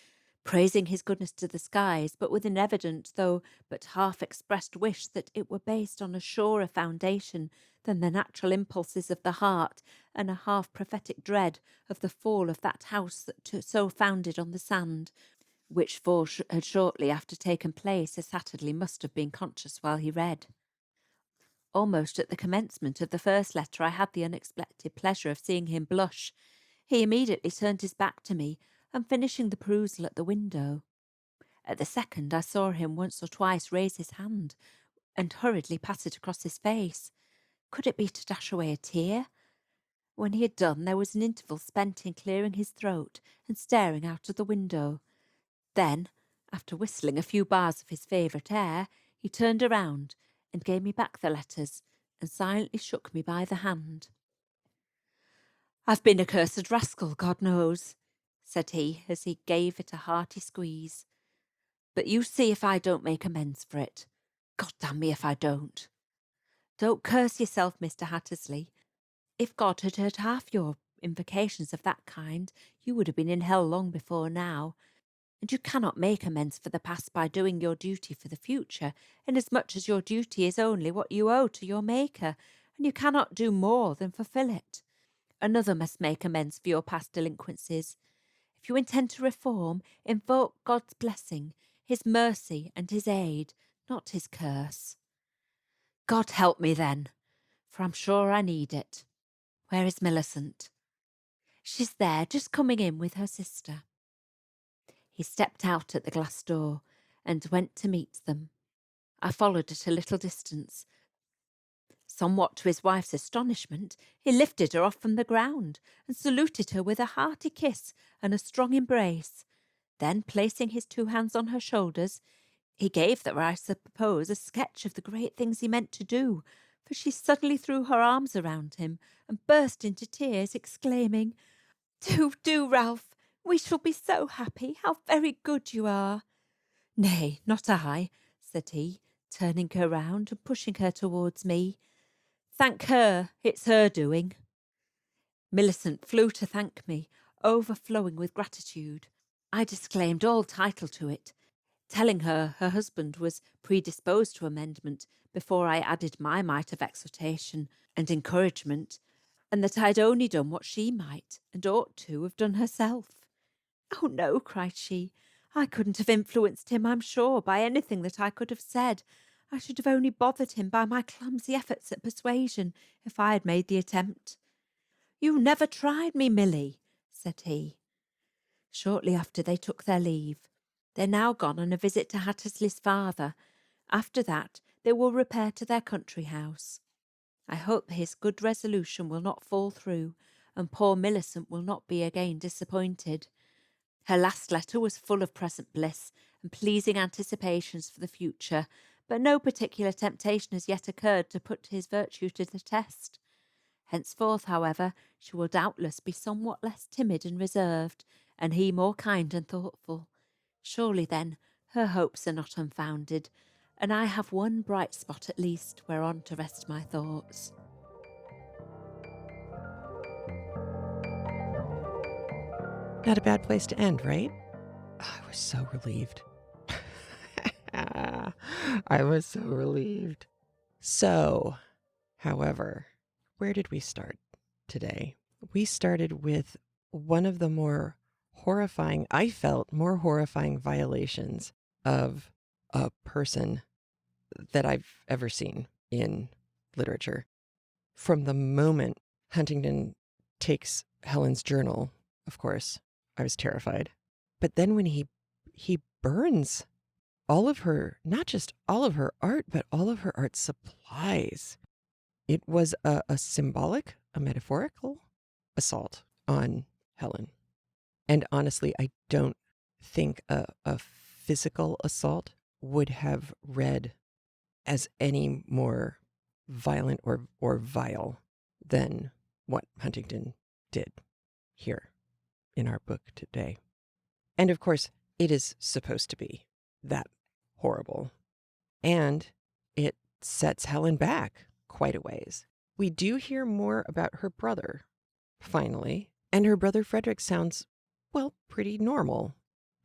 Speaker 2: praising his goodness to the skies, but with an evident, though but half-expressed wish that it were based on a surer foundation than the natural impulses of the heart, and a half-prophetic dread of the fall of that house that so founded on the sand, which fall had shortly after taken place, as Atterley must have been conscious while he read. Almost at the commencement of the first letter I had the unexpected pleasure of seeing him blush. He immediately turned his back to me, and finishing the perusal at the window. At the second I saw him once or twice raise his hand, and hurriedly pass it across his face. Could it be to dash away a tear? When he had done, there was an interval spent in clearing his throat and staring out of the window. Then, after whistling a few bars of his favourite air, he turned around and gave me back the letters, and silently shook me by the hand. "I've been a cursed rascal, God knows," said he, as he gave it a hearty squeeze. "But you see if I don't make amends for it. God damn me if I don't. Don't curse yourself, Mr. Hattersley. If God had heard half your invocations of that kind, you would have been in hell long before now. And you cannot make amends for the past by doing your duty for the future, inasmuch as your duty is only what you owe to your Maker, and you cannot do more than fulfil it. Another must make amends for your past delinquencies. If you intend to reform, invoke God's blessing, his mercy and his aid, not his curse. God help me then, for I'm sure I need it. Where is Millicent?" "She's there, just coming in with her sister." He stepped out at the glass door and went to meet them. I followed at a little distance. Somewhat to his wife's astonishment, he lifted her off from the ground and saluted her with a hearty kiss and a strong embrace. Then, placing his two hands on her shoulders, he gave her, I suppose, a sketch of the great things he meant to do, for she suddenly threw her arms around him and burst into tears, exclaiming, "Do, Ralph! We shall be so happy. How very good you are!" "Nay, not I," said he, turning her round and pushing her towards me. "Thank her, it's her doing." Millicent flew to thank me, overflowing with gratitude. I disclaimed all title to it, telling her husband was predisposed to amendment before I added my mite of exhortation and encouragement, and that I'd only done what she might and ought to have done herself. "Oh no," cried she, "I couldn't have influenced him, I'm sure, by anything that I could have said. I should have only bothered him by my clumsy efforts at persuasion, if I had made the attempt." "You never tried me, Milly," said he. Shortly after they took their leave. They're now gone on a visit to Hattersley's father. After that, they will repair to their country house. I hope his good resolution will not fall through, and poor Millicent will not be again disappointed. Her last letter was full of present bliss and pleasing anticipations for the future, but no particular temptation has yet occurred to put his virtue to the test. Henceforth, however, she will doubtless be somewhat less timid and reserved, and he more kind and thoughtful. Surely, then, her hopes are not unfounded, and I have one bright spot at least whereon to rest my thoughts.
Speaker 1: Not a bad place to end, right? I was so relieved. I was so relieved. So, however, where did we start today? We started with one of the I felt more horrifying violations of a person that I've ever seen in literature. From the moment Huntington takes Helen's journal, of course, I was terrified. But then when he burns all of her, not just all of her art, but all of her art supplies. It was a symbolic, a metaphorical assault on Helen. And honestly, I don't think a physical assault would have read as any more violent or vile than what Huntington did here in our book today. And of course, it is supposed to be that horrible. And it sets Helen back quite a ways. We do hear more about her brother, finally. And her brother Frederick sounds, well, pretty normal.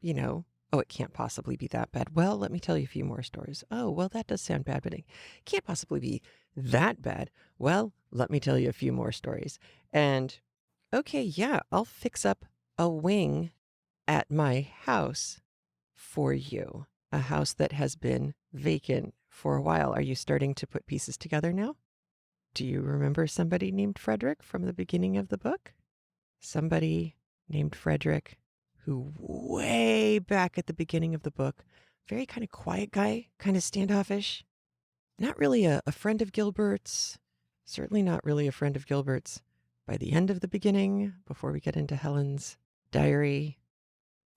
Speaker 1: You know, oh, it can't possibly be that bad. Well, let me tell you a few more stories. Oh, well, that does sound bad, but it can't possibly be that bad. Well, let me tell you a few more stories. And okay, yeah, I'll fix up a wing at my house for you. A house that has been vacant for a while. Are you starting to put pieces together now? Do you remember somebody named Frederick from the beginning of the book? Somebody named Frederick who way back at the beginning of the book, very kind of quiet guy, kind of standoffish, not really a friend of Gilbert's, certainly not really a friend of Gilbert's. By the end of the beginning, before we get into Helen's diary,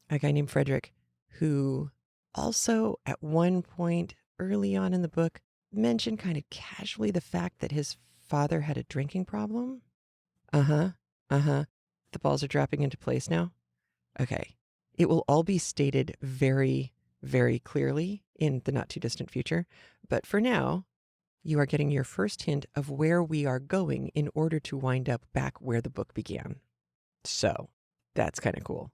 Speaker 1: a guy named Frederick who also at one point early on in the book mentioned kind of casually the fact that his father had a drinking problem. Uh-huh. Uh-huh. The balls are dropping into place now. Okay. It will all be stated very, very clearly in the not too distant future. But for now, you are getting your first hint of where we are going in order to wind up back where the book began. So that's kind of cool.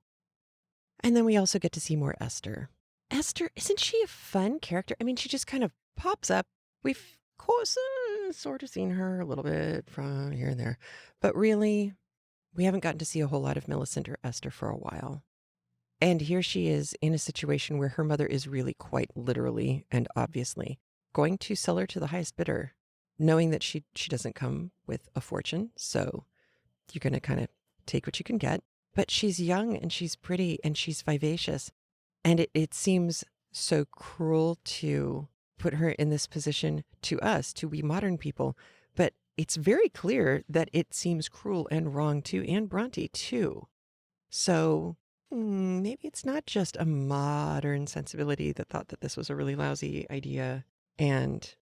Speaker 1: And then we also get to see more Esther. Esther, isn't she a fun character? I mean, she just kind of pops up. We've, of course, sort of seen her a little bit from here and there. But really, we haven't gotten to see a whole lot of Millicent or Esther for a while. And here she is in a situation where her mother is really quite literally and obviously going to sell her to the highest bidder, knowing that she doesn't come with a fortune. So you're going to kind of take what you can get. But she's young and she's pretty and she's vivacious. And it seems so cruel to put her in this position to us, to we modern people. But it's very clear that it seems cruel and wrong to Anne Bronte too. So maybe it's not just a modern sensibility that thought that this was a really lousy idea and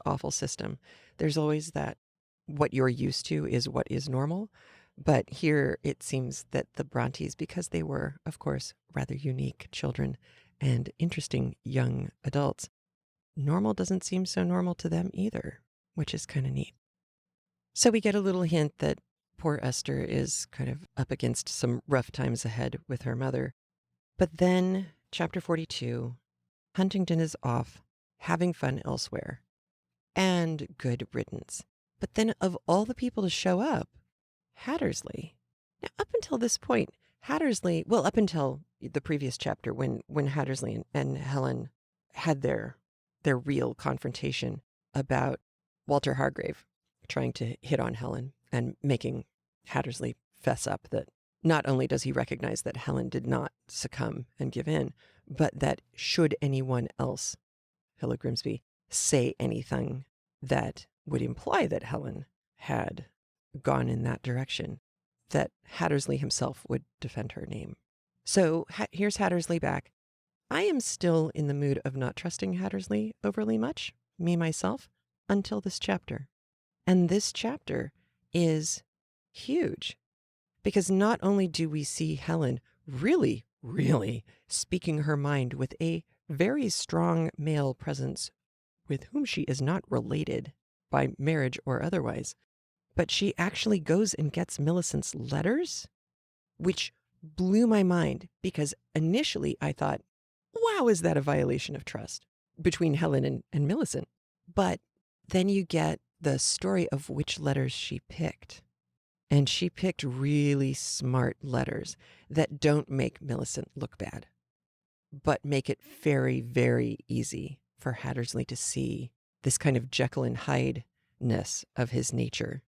Speaker 1: awful system. There's always that what you're used to is what is normal. But here it seems that the Brontes, because they were, of course, rather unique children and interesting young adults, normal doesn't seem so normal to them either, which is kind of neat. So we get a little hint that poor Esther is kind of up against some rough times ahead with her mother. But then, chapter 42, Huntington is off, having fun elsewhere. And good riddance. But then of all the people to show up, Hattersley. Now, up until this point, Hattersley, well, up until the previous chapter when Hattersley and Helen had their real confrontation about Walter Hargrave trying to hit on Helen and making Hattersley fess up that not only does he recognize that Helen did not succumb and give in, but that should anyone else, Hilla Grimsby, say anything that would imply that Helen had gone in that direction, that Hattersley himself would defend her name. So here's Hattersley back. I am still in the mood of not trusting Hattersley overly much, me myself, until this chapter. And this chapter is huge because not only do we see Helen really, really speaking her mind with a very strong male presence with whom she is not related by marriage or otherwise, but she actually goes and gets Millicent's letters, which blew my mind because initially I thought, wow, is that a violation of trust between Helen and Millicent? But then you get the story of which letters she picked. And she picked really smart letters that don't make Millicent look bad, but make it very, very easy for Hattersley to see this kind of Jekyll and Hyde-ness of his nature.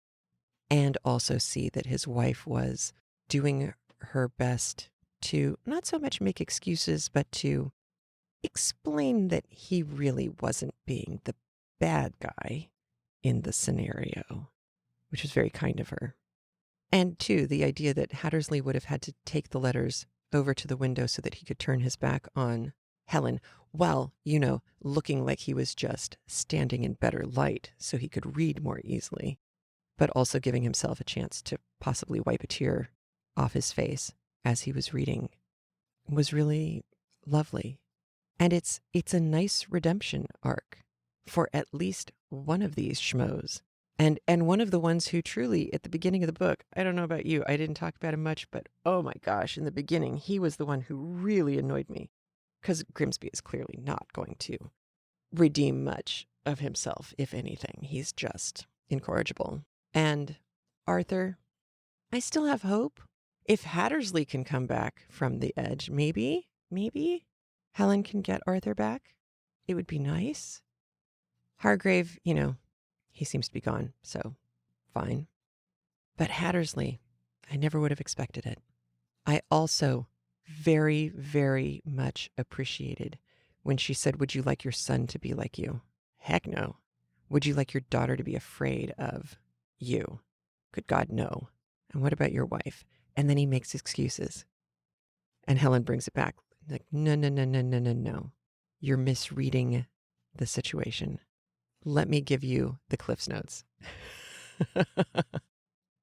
Speaker 1: And also see that his wife was doing her best to not so much make excuses, but to explain that he really wasn't being the bad guy in the scenario, which was very kind of her. And two, the idea that Hattersley would have had to take the letters over to the window so that he could turn his back on Helen while, looking like he was just standing in better light so he could read more easily, but also giving himself a chance to possibly wipe a tear off his face as he was reading was really lovely. And it's a nice redemption arc for at least one of these schmoes. And one of the ones who truly, at the beginning of the book, I don't know about you, I didn't talk about him much, but oh my gosh, in the beginning, he was the one who really annoyed me. Because Grimsby is clearly not going to redeem much of himself, if anything. He's just incorrigible. And Arthur, I still have hope. If Hattersley can come back from the edge, maybe Helen can get Arthur back. It would be nice. Hargrave, he seems to be gone, so fine. But Hattersley, I never would have expected it. I also very, very much appreciated when she said, "Would you like your son to be like you?" Heck no. Would you like your daughter to be afraid of you? Good God, no. And what about your wife? And then he makes excuses. And Helen brings it back. Like, no. You're misreading the situation. Let me give you the Cliff's Notes.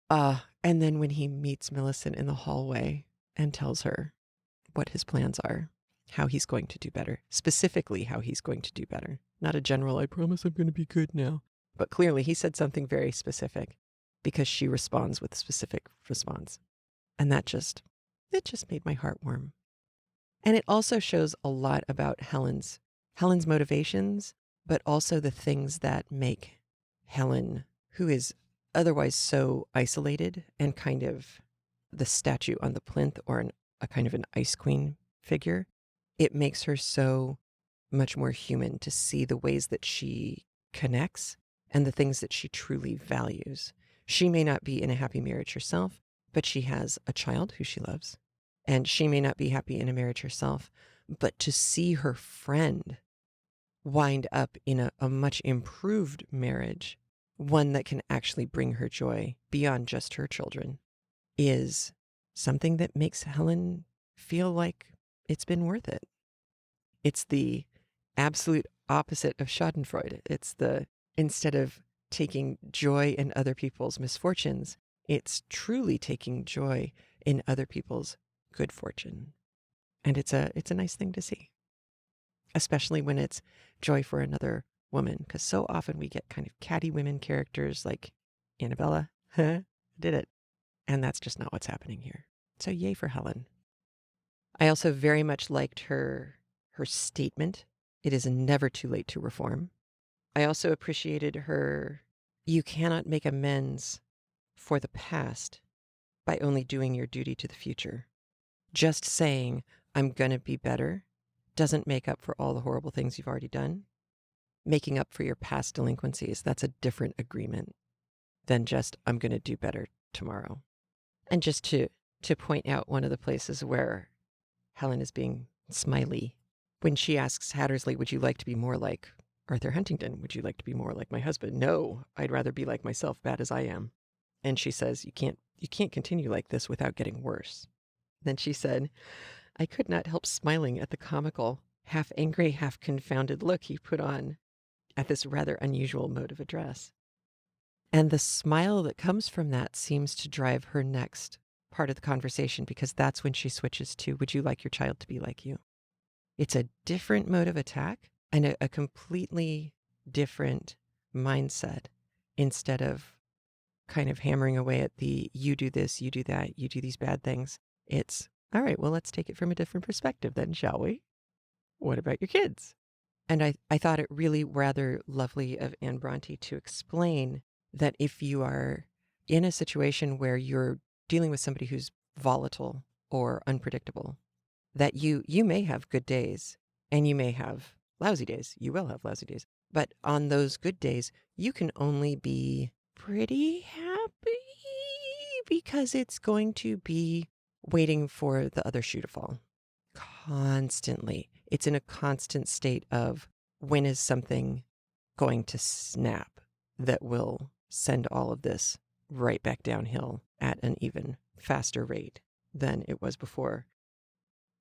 Speaker 1: And then when he meets Millicent in the hallway and tells her what his plans are, how he's going to do better, specifically how he's going to do better. Not a general, I promise I'm going to be good now. But clearly he said something very specific because she responds with a specific response. And it just made my heart warm. And it also shows a lot about Helen's motivations, but also the things that make Helen, who is otherwise so isolated and kind of the statue on the plinth or a kind of an ice queen figure, it makes her so much more human to see the ways that she connects and the things that she truly values. She may not be in a happy marriage herself, but she has a child who she loves. And she may not be happy in a marriage herself, but to see her friend wind up in a much improved marriage, one that can actually bring her joy beyond just her children, is something that makes Helen feel like it's been worth it. It's the absolute opposite of Schadenfreude. It's instead of taking joy in other people's misfortunes, it's truly taking joy in other people's good fortune. And it's a nice thing to see, especially when it's joy for another woman, because so often we get kind of catty women characters like Annabella, did it. And that's just not what's happening here. So yay for Helen. I also very much liked her statement. It is never too late to reform. I also appreciated you cannot make amends for the past by only doing your duty to the future. Just saying, I'm going to be better, doesn't make up for all the horrible things you've already done. Making up for your past delinquencies, that's a different agreement than just, I'm going to do better tomorrow. And just to point out one of the places where Helen is being smiley, when she asks Hattersley, would you like to be more like Arthur Huntington? Would you like to be more like my husband? No, I'd rather be like myself, bad as I am. And she says, you can't continue like this without getting worse. Then she said, I could not help smiling at the comical, half angry, half confounded look he put on at this rather unusual mode of address. And the smile that comes from that seems to drive her next part of the conversation, because that's when she switches to, would you like your child to be like you? It's a different mode of attack and a completely different mindset, instead of kind of hammering away at the, you do this, you do that, you do these bad things. It's, all right, well, let's take it from a different perspective then, shall we? What about your kids? And I thought it really rather lovely of Anne Bronte to explain that if you are in a situation where you're dealing with somebody who's volatile or unpredictable, that you may have good days and you may have lousy days. You will have lousy days. But on those good days, you can only be pretty happy because it's going to be waiting for the other shoe to fall constantly. It's in a constant state of, when is something going to snap that will send all of this right back downhill at an even faster rate than it was before.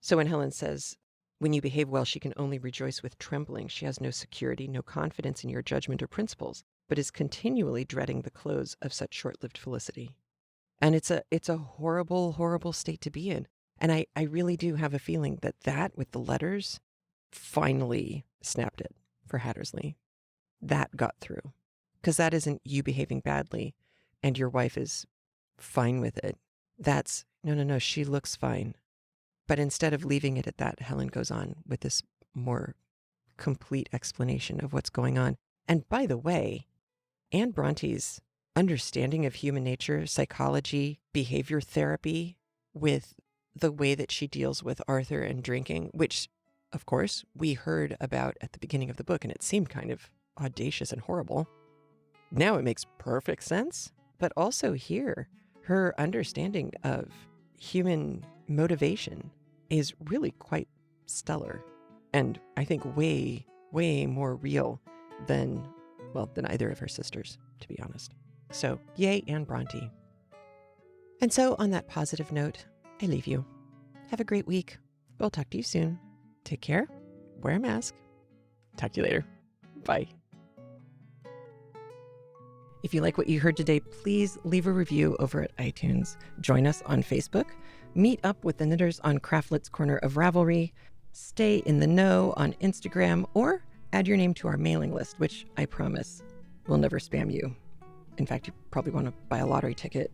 Speaker 1: So when Helen says, when you behave well, she can only rejoice with trembling. She has no security, no confidence in your judgment or principles, but is continually dreading the close of such short-lived felicity. And it's a horrible, horrible state to be in. And I really do have a feeling that with the letters finally snapped it for Hattersley. That got through. Because that isn't you behaving badly and your wife is fine with it. That's, no, she looks fine. But instead of leaving it at that, Helen goes on with this more complete explanation of what's going on. And by the way, Anne Bronte's understanding of human nature, psychology, behavior therapy, with the way that she deals with Arthur and drinking, which, of course, we heard about at the beginning of the book, and it seemed kind of audacious and horrible. Now it makes perfect sense. But also here, her understanding of human motivation is really quite stellar. And I think way, way more real than either of her sisters, to be honest. So, yay, Anne Bronte. And so, on that positive note, I leave you. Have a great week. We'll talk to you soon. Take care. Wear a mask. Talk to you later. Bye. If you like what you heard today, please leave a review over at iTunes. Join us on Facebook. Meet up with the knitters on Craftlet's Corner of Ravelry. Stay in the know on Instagram, or add your name to our mailing list, which I promise will never spam you. In fact, you probably want to buy a lottery ticket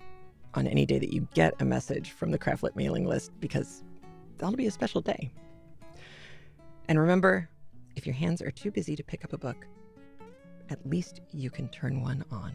Speaker 1: on any day that you get a message from the Craftlet mailing list, because that'll be a special day. And remember, if your hands are too busy to pick up a book, at least you can turn one on.